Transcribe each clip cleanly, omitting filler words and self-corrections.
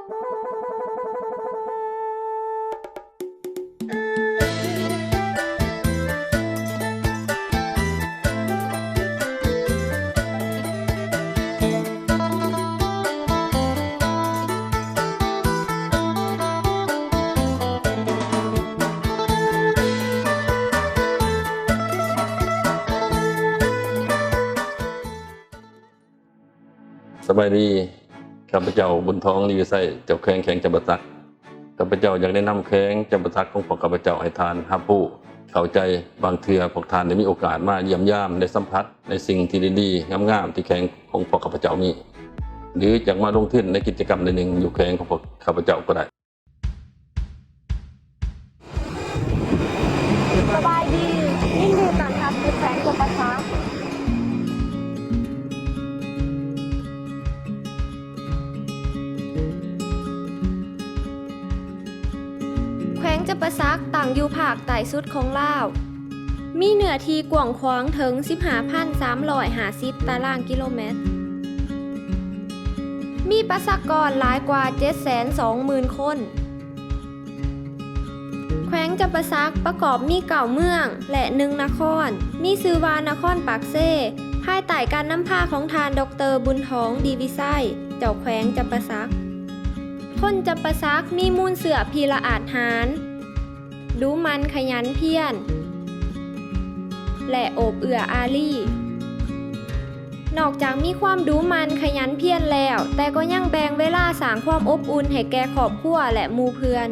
สบายดีข้าพเจ้าบุญท้องลีไส้เจ้าแข้งจำปาสักข้าพเจ้าอยากแนะนำแข้งจำปาสักของพวกข้าพเจ้าให้ทานฮับผู้เข้าใจบางเทื่อพวกทานได้มีโอกาสมาเยี่ยมยามได้สัมผัสในสิ่งที่ดีๆงามๆที่แข้งของพวกข้าพเจ้ามีหรืออยากมาลงทุนในกิจกรรมใดหนึ่งอยู่แข้งของพวกข้าพเจ้าก็ได้สบายดียิ่งดีต้อนรับสู่แขวงจำปาสักแขวงจำปาสักตั้งอยู่ภาคใต้สุดของลาวมีเนื้อที่กว้างขวางถึง 15,350 ตารางกิโลเมตรมีประชากรหลายกว่า 720,000 คนแขวงจำปาสักประกอบมี9เมืองและ1นครมีชื่อว่านครปากเซ่ภายใต้การนำพาของทานดร.บุญท้องดีวิไสเจ้าแขวงจำปาสักคนจำปาสักมีมูลเสือพีละอาจหารดูมันขยันเพียรและโอบเอื้ออารีนอกจากมีความดูมันขยันเพียรแล้วแต่ก็ยังแบ่งเวลาสร้างความอบอุ่นให้แก่ครอบครัวและหมู่เพื่อน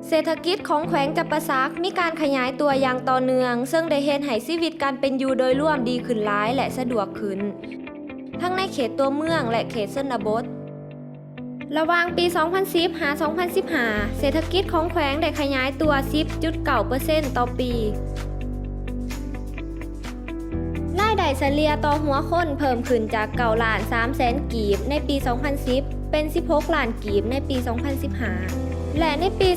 เศรษฐกิจของแขวงจำปาสักมีการขยายตัวอย่างต่อเนื่องซึ่งได้เฮ็ดให้ชีวิตการเป็นอยู่โดยรวมดีขึ้นหลายและสะดวกขึ้นทั้งในเขตตัวเมืองและเขตชนบทระหว่างปี 2010 หา 2015 เศรษฐกิจของแขวงได้ขยายตัว 10.9% ต่อปีรายได้เฉลี่ยต่อหัวคนเพิ่มขึ้นจาก9ล้าน3แสนกีบในปี 2010 เป็น 16 ล้านกีบในปี 2015 และในปี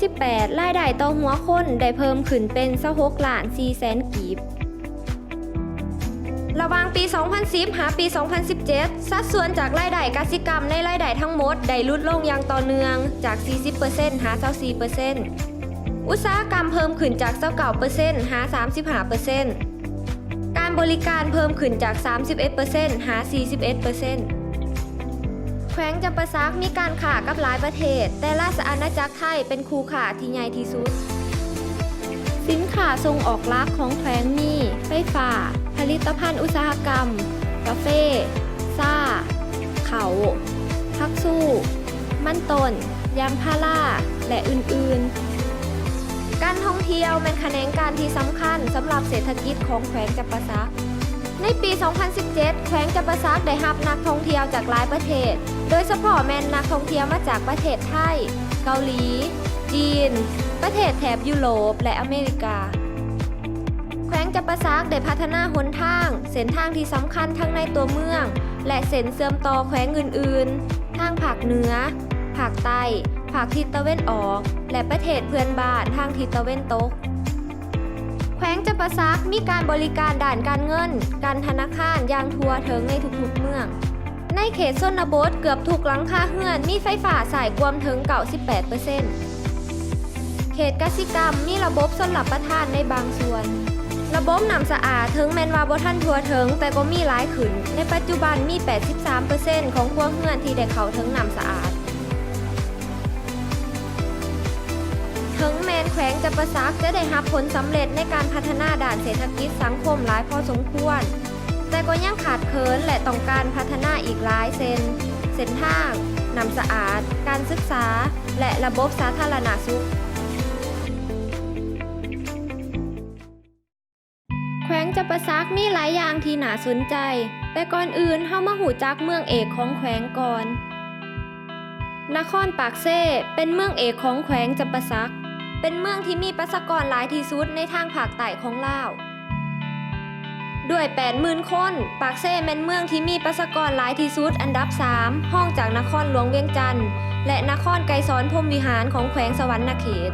2018 รายได้ต่อหัวคนได้เพิ่มขึ้นเป็น26ล้าน4แสนกีบระหว่างปี 2010 หา ปี 2017 สัดส่วนจากรายได้กสิกรรมในรายได้ทั้งหมดได้ลดลงอย่างต่อเนื่องจาก 40% หา 24% อุตสาหกรรมเพิ่มขึ้นจาก 29% หา 35% การบริการเพิ่มขึ้นจาก 31% หา 41%แขวงจำปาสักมีการค้ากับหลายประเทศแต่ราชอาณาจักรไทยเป็นคู่ค้าที่ใหญ่ที่สุดสินค้าส่งออกหลักของแขวงมีไฟฟ้าผลิตภัณฑ์อุตสาหกรรมกาแฟซ่าเขาผักสู้มันต้นยางพาราและอื่นๆการท่องเที่ยวเป็นแขนงการที่สำคัญสำหรับเศรษฐกิจของแขวงจำปาสักในปี 2017 แขวงจำปาสักได้รับนักท่องเที่ยวจากหลายประเทศโดยเฉพาะแม่นนักท่องเที่ยวมาจากประเทศไทยเกาหลีจีนประเทศแถบยุโรปและอเมริกาแขวงจำปาสักได้พัฒนาหนทางเส้นทางที่สำคัญทั้งในตัวเมืองและเส้นเชื่อมต่อแขวงอื่นๆทางภาคเหนือภาคใต้ภาคทิศตะวันออกและประเทศเพื่อนบ้านทางทิศตะวันตกแขวงจำปาสักมีการบริการด้านการเงินการธนาคารอย่างทั่วถึงในทุกๆเมืองในเขตชนบทเกือบทุกหลังคาเรือนมีไฟฟ้าใช้รวมถึง 98% เขตกสิกรรมมีระบบชลประทานในบางส่วนระบบน้ำสะอาดถึงแม้นว่าบ่ทันทั่วถึงแต่ก็มีหลายขึ้นในปัจจุบันมี 83% ของครัวเรือนที่ได้เข้าถึงน้ำสะอาดถึงแม้นแขวงจำปาสักจะได้รับผลสำเร็จในการพัฒนาด้านเศรษฐกิจสังคมหลายพอสมควรแต่ก็ยังขาดเคินและต้องการพัฒนาอีกหลายเส้นทางน้ำสะอาดการศึกษาและระบบสาธารณสุขแขวงจำปาสักมีหลายอย่างที่น่าสนใจแต่ก่อนอื่นเฮามาหูจักเมืองเอกของแขวงก่อนนครปากเซ่เป็นเมืองเอกของแขวงจำปาสักเป็นเมืองที่มีประชากรหลายที่สุดในทางภาคใต้ของลาว ด้วย 80,000 คน ปากเซ่เป็นเมืองที่มีประชากรหลายที่สุดอันดับ 3 ห้องจากนครหลวงเวียงจันทน์และนครไกรสอนพรหมวิหารของแขวงสวรรณเขต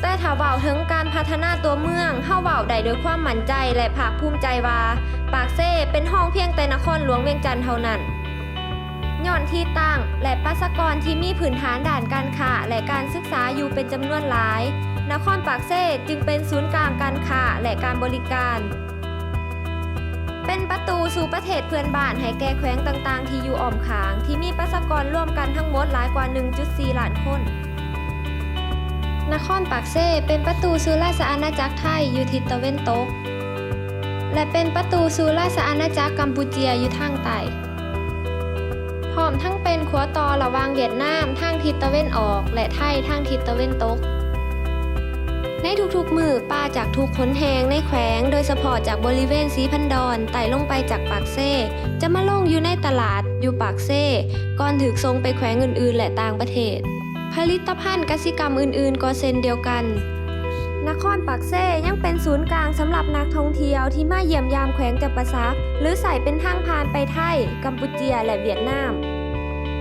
แต่ถ้าเว้าถึงการพัฒนาตัวเมืองเฮาเว้าได้ด้วยความมั่นใจและภาคภูมิใจว่าปากเซ่เป็นห้องเพียงแต่นครหลวงเวียงจันทน์เท่านั้นย้อนที่ตั้งและประชากรที่มีพื้นฐานด้านการค้าและการศึกษาอยู่เป็นจำนวนหลายนครปากเซ่จึงเป็นศูนย์กลางการค้าและการบริการเป็นประตูสู่ประเทศเพื่อนบ้านให้แก่แขวงต่างๆที่อยู่อ้อมข้างที่มีประชากรร่วมกันทั้งหมดหลายกว่า 1.4 ล้านคนนครปากเซ่เป็นประตูสู่ราชอาณาจักรไทยอยู่ทิศตะวันตกและเป็นประตูสู่ราชอาณาจักรกัมพูเชียอยู่ทางใต้พร้อมทั้งเป็นขัวต่อระหว่างเวียดนามทางทิศตะวันออกและไทยทางทิศตะวันตกในทุกๆมือป่าจากทุกขนแหงในแขวงโดยเฉพาะจากบริเวณสีพันดอนไต่ลงไปจากปากเซ่จะมาลงอยู่ในตลาดอยู่ปากเซ่ก่อนถึกส่งไปแขวงอื่นๆและต่างประเทศผลิตภัณฑ์กสิกรรมอื่นๆก็เช่นเดียวกันนครปากเซ่ยังเป็นศูนย์กลางสำหรับนักท่องเที่ยวที่มาเยี่ยมยามแขวงจำปาสักหรือใส่เป็นทางผ่านไปไทยกัมพูเชียและเวียดนาม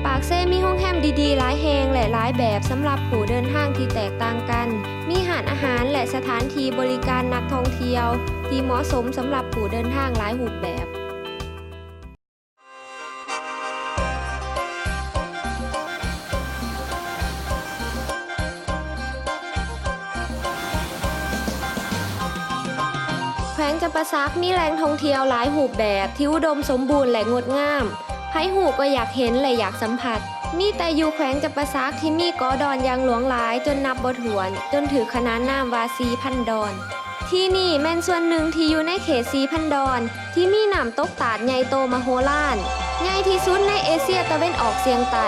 ปากเซ่มีห้องแฮมดีๆหลายแห่งและหลายแบบสำหรับผู้เดินทางที่แตกต่างกันมีร้านอาหารและสถานที่บริการนักท่องเที่ยวที่เหมาะสมสำหรับผู้เดินทางหลายรูปแบบแขวงจำปาสักมีแหล่งท่องเที่ยวหลายรูปแบบที่อุดมสมบูรณ์และงดงามไผหูก็อยากเห็นและอยากสัมผัสมีแต่อยู่แขวงจำปาสักที่มีเกาะดอนอย่างหลวงหลายจนนับบ่ถ้วนจนถือขนานนามว่า4,000 ดอนที่นี่แม่นส่วนหนึ่งที่อยู่ในเขต4,000 ดอนที่มีน้ำตกตาดใหญ่โตมโหฬารใหญ่ที่สุดในเอเชียตะวันออกเฉียงใต้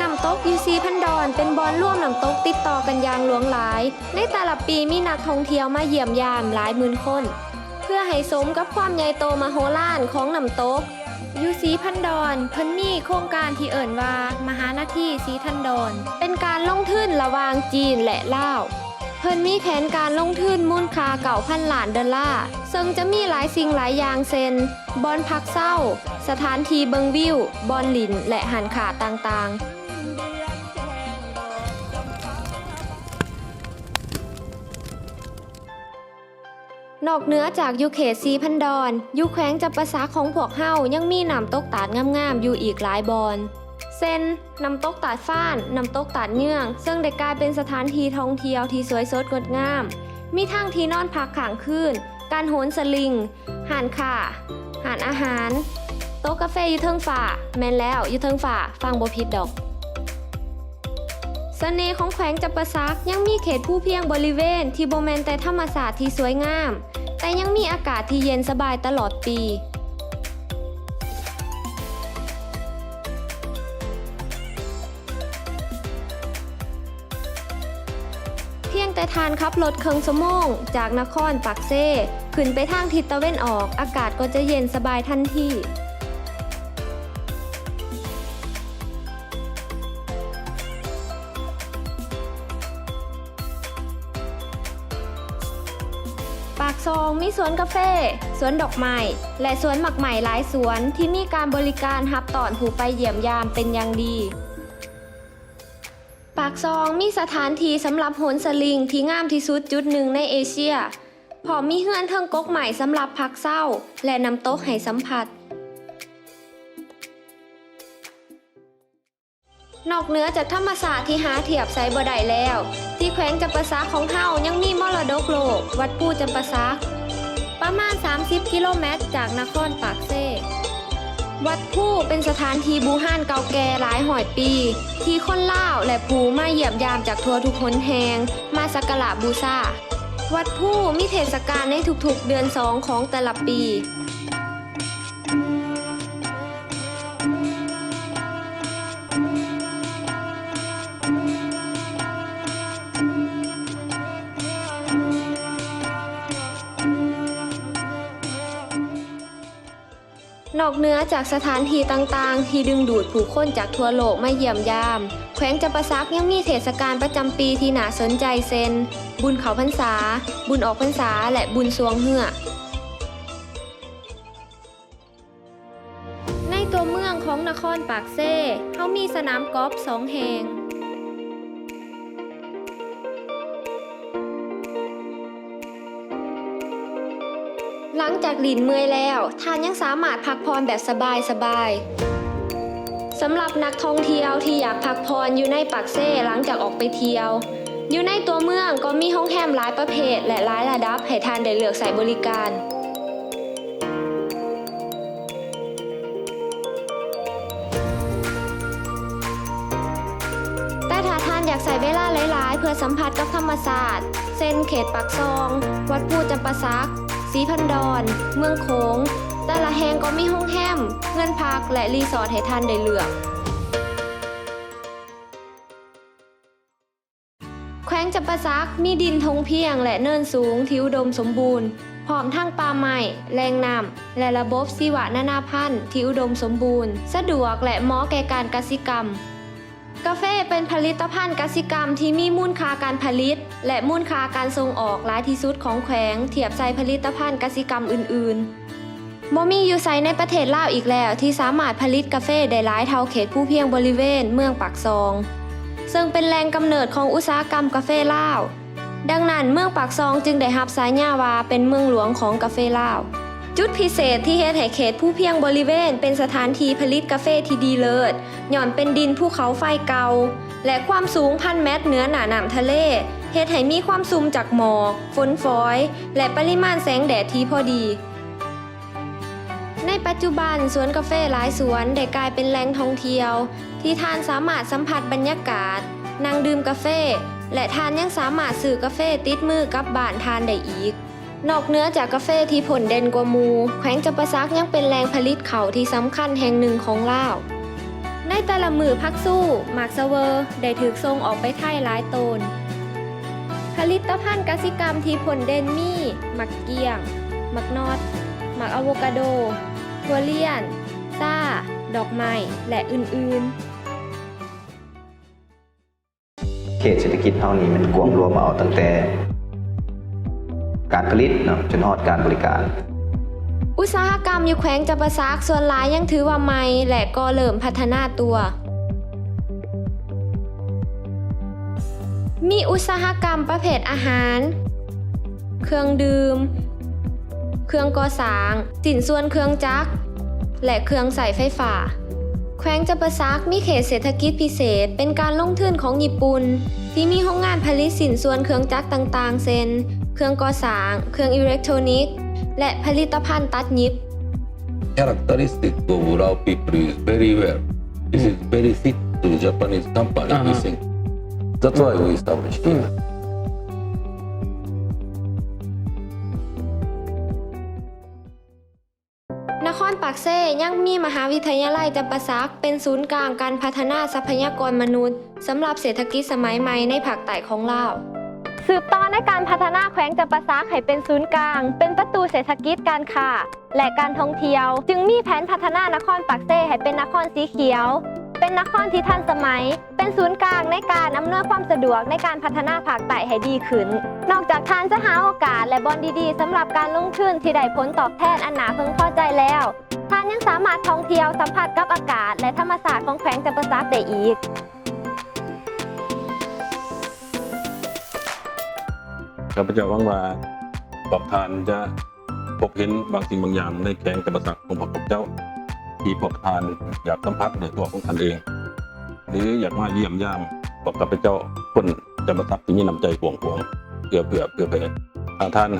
น้ำตกอยู่4,000 ดอนเป็นบอนร่วมน้ำตกติดต่อกันอย่างหลวงหลายในแต่ละปีมีนักท่องเที่ยวมาเยี่ยมยามหลายหมื่นคนเพื่อให้สมกับความใหญ่โตมโหฬารของน้ำตกอยู่4,000 ดอนเพิ่นมีโครงการที่เอิ่นว่ามหานาที4,000 ดอนเป็นการลงทุนระหว่างจีนและลาวเพิ่นมีแผนการลงทุนมูลค่า9,000 ล้านดอลลาร์ซึ่งจะมีหลายสิ่งหลายอย่างเช่นบอนพักเศร้าสถานที่เบิงวิวบอนหลินและหันขาต่างๆนอกเหนือจากอยู่เขต4,000 ดอนอยู่แขวงจำปาสักของพวกเฮายังมีน้ำตกตาดงามๆอยู่อีกหลายบอนเช่นน้ำตกตาดฟ้านน้ำตกตาดเนื่องซึ่งได้กลายเป็นสถานที่ท่องเที่ยวที่สวยสดงดงามมีทั้งที่นอนพักข้างคืนการโหนสลิงหานค่าหานอาหารโต๊ะกาแฟอยู่เทิงฝ่าแม่นแล้วอยู่เทิงฝ่าฟังบ่ผิดดอกเสน่ห์ของแขวงจำปาสักยังมีเขตภูเพียงบริเวณที่บ่แม่นแต่ธรรมศาสตร์ที่สวยงามแต่ยังมีอากาศที่เย็นสบายตลอดปีเพียงแต่ทานขับรถครึ่งชั่วโมงจากนครปากเซ่ขึ้นไปทางทิศตะวันออกอากาศก็จะเย็นสบายทันทีปากซองมีสวนกาแฟสวนดอกไม้และสวนหมักไหม้หลายสวนที่มีการบริการรับต้อนผู้ไปเยี่ยมยามเป็นอย่างดีปากซองมีสถานที่สำหรับโหนสลิงที่งามที่สุดจุดหนึ่งในเอเชียพร้อมมีเฮือนเทิงก๊กใหม่สำหรับพักเศร้าและน้ำตกให้สัมผัสนอกเหนือจากธรรมศาสตร์ที่หาเทียบไสบ่ได้แล้วที่แขวงจำปาสักของเฮายังมีมรดกโลกวัดปู่จำปาสักประมาณ30 กิโลเมตรจากนครปากเซ่วัดปู่เป็นสถานที่บูชาเก่าแก่หลายร้อยปีที่คนลาวและผู้มาเยี่ยมยามจากทั่วทุกหนแห่งมาสักการะบูชาวัดปู่มีเทศกาลในทุกๆเดือน2ของแต่ละปี นอกเหนือจากสถานที่ต่างๆที่ดึงดูดผู้คนจากทั่วโลกมาเยี่ยมยามแขวงจำปาสักยังมีเทศกาลประจำปีที่น่าสนใจเช่นบุญเขาพรรษาบุญออกพรรษาและบุญสรวงเหือในตัวเมืองของนครปากเซ่เขามีสนามกอล์ฟ2 แห่งหลังจากลินเมื่อยแล้วท่านยังสามารถพักผ่อนแบบสบายๆสำหรับนักท่องเที่ยวที่อยากพักผ่อนอยู่ในปากเซ่หลังจากออกไปเที่ยวอยู่ในตัวเมืองก็มีห้องแฮมหลายประเภทและหลายระดับให้ท่านได้เลือกใช้บริการแต่ถ้าท่านอยากใส่เวลาหลายๆเพื่อสัมผัสกับธรรมศาสตร์เช่นเขตปากซองวัดปูจำปาสักศรีพันดรเมืองโขงแต่ละแห่งก็มีห้องแฮมเงินพักและรีสอร์ทให้ท่านได้เลือกแขวงจำปาสักมีดินทงเพียงและเนินสูงที่อุดมสมบูรณ์พร้อมทั้งป่าไม้แหล่งน้ำและระบบชีวนานาพันธุ์ที่อุดมสมบูรณ์สะดวกและเหมาะแก่การกสิกรรมกาแฟเป็นผลิตภัณฑ์กสิกรรมที่มีมูลค่าการผลิตและมูลค่าการส่งออกหลายที่สุดของแขวงเทียบใส่ผลิตภัณฑ์กสิกรรมอื่นๆบ่มีอยู่ไสในประเทศลาวอีกแล้วที่สามารถผลิตกาแฟได้หลายเท่าเขตภูเพียงบริเวณเมืองปากซองซึ่งเป็นแหล่งกำเนิดของอุตสาหกรรมกาแฟลาวดังนั้นเมืองปากซองจึงได้รับฉายาว่าเป็นเมืองหลวงของกาแฟลาวจุดพิเศษที่เฮ็ดให้เขตภูเพียงบริเวณเป็นสถานที่ผลิตกาแฟที่ดีเลิศย้อนเป็นดินภูเขาไฟเก่าและความสูง1,000 เมตรเหนือหน้าน้ำทะเลเฮ็ดให้มีความซุ่มจากหมอกฝนฝอยและปริมาณแสงแดดที่พอดีในปัจจุบันสวนกาแฟหลายสวนได้กลายเป็นแหล่งท่องเที่ยวที่ท่านสามารถสัมผัสบรรยากาศนั่งดื่มกาแฟและท่านยังสามารถซื้อกาแฟติดมือกลับบ้านทานได้อีกนอกเหนือจากกาแฟที่ผลเด่นกว่าหมู่แขวงจำปาสักยังเป็นแหล่งผลิตข้าวที่สำคัญแห่งหนึ่งของลาวในแต่ละมือพักสู้หมากซะเวอร์ได้ถูกส่งออกไปไทยหลายตนผลิตภัณฑ์กสิกรรมที่ผลเด่นมีหมักเกี้ยงหมักนอดหมักอะโวคาโดถั่วเลี่ยนซ่าดอกไม้และอื่นๆเขตเศรษฐกิจเท่านี้มันกวมรวมเอาตั้งแต่การผลิตเนาะจนฮอดการบริการอุตสาหกรรมอยู่แขวงจำปาสักส่วนหลายยังถือว่าใหม่และก็เริ่มพัฒนาตัวมีอุตสาหกรรมประเภทอาหารเครื่องดื่มเครื่องก่อสร้างสินส่วนเครื่องจักรและเครื่องใช้ไฟฟ้าแขวงจำปาสักมีเขตเศรษฐกิจพิเศษเป็นการลงทุนของญี่ปุ่นที่มีโรงงานผลิตสินส่วนเครื่องจักรต่างๆเช่นเครื่องก่อสร้างเครื่องอิเล็กทรอนิกส์และผลิตภัณฑ์ตัดเย็บ Characteristic of Lao people is very well. This is very fit to the Japanese company. We think that's why we established here. นครปากเซ่ยังมีมหาวิทยาลัยจำปาสักเป็นศูนย์กลางการพัฒนาทรัพยากรมนุษย์สำหรับเศรษฐกิจสมัยใหม่ในภาคใต้ของลาวสืบต่อในการพัฒนาแขวงจำปาสักให้เป็นศูนย์กลางเป็นประตูเศรษฐกิจการค้าและการท่องเที่ยวจึงมีแผนพัฒนานครปากเซ่ให้เป็นนครสีเขียวเป็นนครที่ทันสมัยเป็นศูนย์กลางในการอำนวยความสะดวกในการพัฒนาภาคใต้ให้ดีขึ้นนอกจากท่านจะหาโอกาสและบอนดีๆสำหรับการลงทุนที่ได้ผลตอบแทนอันน่าพึงพอใจแล้วท่านยังสามารถท่องเที่ยวสัมผัสกับอากาศและธรรมชาติของแขวงจำปาสักได้อีกข้าพเจ้าหวังว่าพวกท่านจะพบเห็นบางสิ่งบางอย่างในแขวงจำปาสักของพวกเจ้าที่พวกท่านอยากสัมผัสในตัวของท่านเองหรืออยากมาเยี่ยมยามพวกข้าพเจ้าคนจำปาสักที่มีน้ำใจกว้างขวางเพื่อแผ่ทางท่าน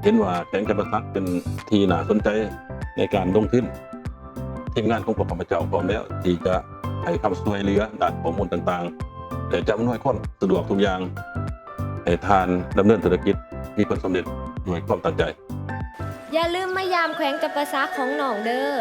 เห็นว่าแขวงจำปาสักเป็นที่น่าสนใจในการลงทุนทีมงานของพวกข้าพเจ้าพร้อมแล้วที่จะให้คำช่วยเหลือด้านข้อมูลต่างๆและจะอำนวยความสะดวกทุกอย่างให้ทานดำเนินธุรกิจมีผลสำเร็จด้วยความตั้งใจอย่าลืมมายามแขวงจำปาสักของหนองเด้อ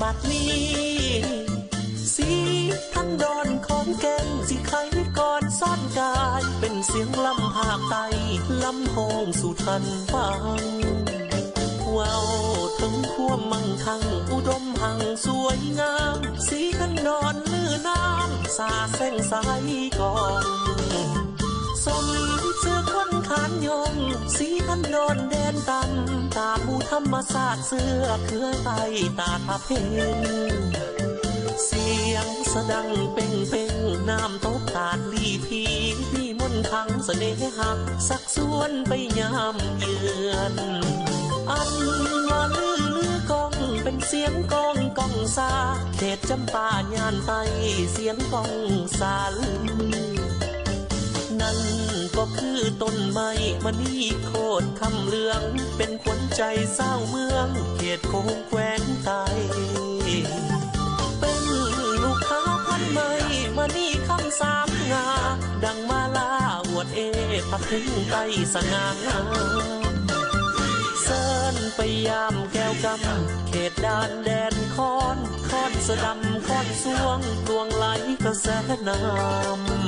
บัดนี้สีทันดอนของแก่นสิใครก่อนซ่อนกายเป็นเสียงลำภาคไตลำโฮงสู่ทันฟังเว้าถึงความมั่งคั่งอุดมหังสวยงามสีทันดอนลือน้ำสาแสงใสก่อนสมเสื้อคนขานยงสีทันดอนแดนตำตามูธรรมศาสตร์เสื้อเครือไตตาทาเพนเสียงสะดังเป่งเป่งน้ำตกตาดลีพีมีมนต์ขังเสน่หาสักส่วนไปยามเยือนอันว่าลือกองเป็นเสียงกองกองซาเขตจำปาญานไตเสียงกองซาลืนั่นก็คือต้นไม้มณีโคตรคำเลืองเป็นขวัญใจสร้างเมืองเขตโค้งแคว้นไตเป็นลูกค้าพันไม้มณีคำสามงาดังมาลาอวดพักถึงไตสง่างามเซินไปยามแก้วกำเขตด่านแดนคอนสะดำคอนสวงดวงไหลกระแสน้ำ